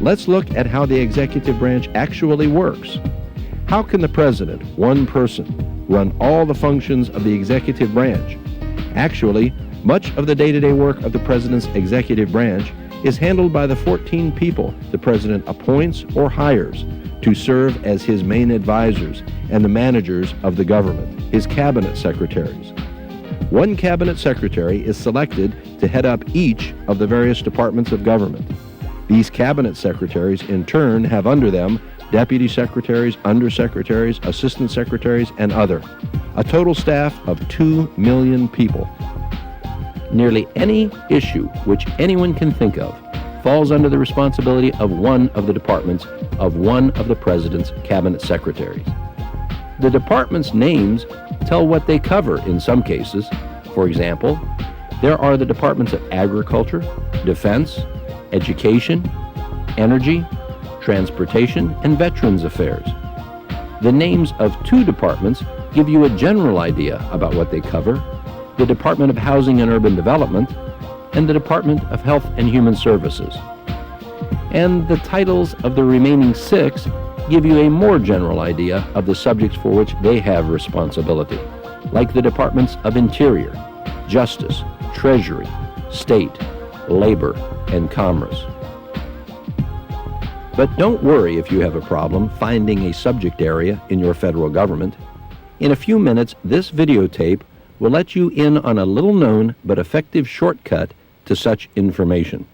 Let's look at how the executive branch actually works. How can the president, one person, run all the functions of the executive branch? Actually, much of the day-to-day work of the president's executive branch is handled by the 14 people the president appoints or hires to serve as his main advisors and the managers of the government, his cabinet secretaries. One cabinet secretary is selected to head up each of the various departments of government. These cabinet secretaries, in turn, have under them deputy secretaries, undersecretaries, assistant secretaries, and other. A total staff of 2 million people. Nearly any issue which anyone can think of falls under the responsibility of one of the departments of one of the president's cabinet secretaries. The departments' names tell what they cover in some cases. For example, there are the departments of Agriculture, Defense, Education, Energy, Transportation, and Veterans Affairs. The names of two departments give you a general idea about what they cover: the Department of Housing and Urban Development and the Department of Health and Human Services. And the titles of the remaining 6 give you a more general idea of the subjects for which they have responsibility, like the Departments of Interior, Justice, Treasury, State, Labor, and Commerce. But don't worry if you have a problem finding a subject area in your federal government. In a few minutes, this videotape will let you in on a little-known but effective shortcut to such information.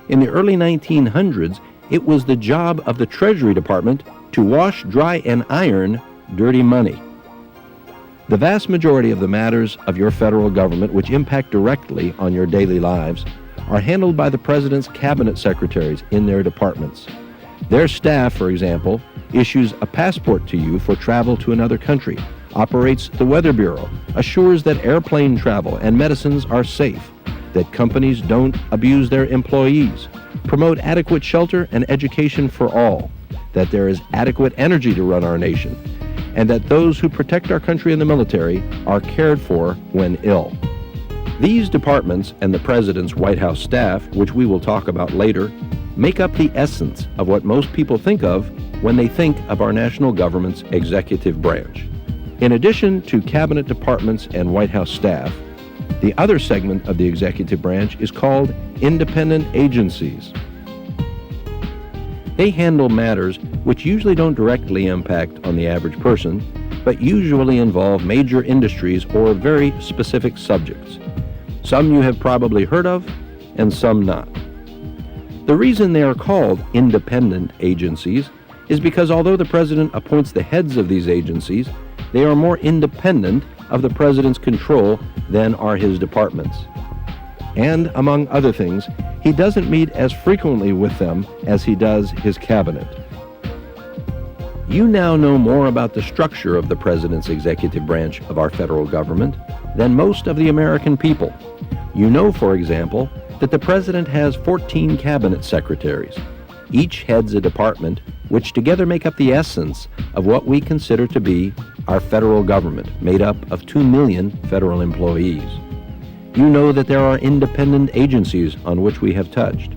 In the early 1900s, it was the job of the Treasury Department to wash, dry, and iron dirty money. The vast majority of the matters of your federal government which impact directly on your daily lives are handled by the President's cabinet secretaries in their departments. Their staff, for example, issues a passport to you for travel to another country, operates the Weather Bureau, assures that airplane travel and medicines are safe, that companies don't abuse their employees, promote adequate shelter and education for all, that there is adequate energy to run our nation, and that those who protect our country in the military are cared for when ill. These departments and the President's White House staff, which we will talk about later, make up the essence of what most people think of when they think of our national government's executive branch. In addition to cabinet departments and White House staff, the other segment of the executive branch is called independent agencies. They handle matters which usually don't directly impact on the average person, but usually involve major industries or very specific subjects. Some you have probably heard of, and some not. The reason they are called independent agencies is because although the President appoints the heads of these agencies, they are more independent of the President's control than are his departments. And, among other things, he doesn't meet as frequently with them as he does his cabinet. You now know more about the structure of the President's executive branch of our federal government than most of the American people. You know, for example, that the President has 14 cabinet secretaries. Each heads a department, which together make up the essence of what we consider to be our federal government, made up of 2 million federal employees. You know that there are independent agencies on which we have touched.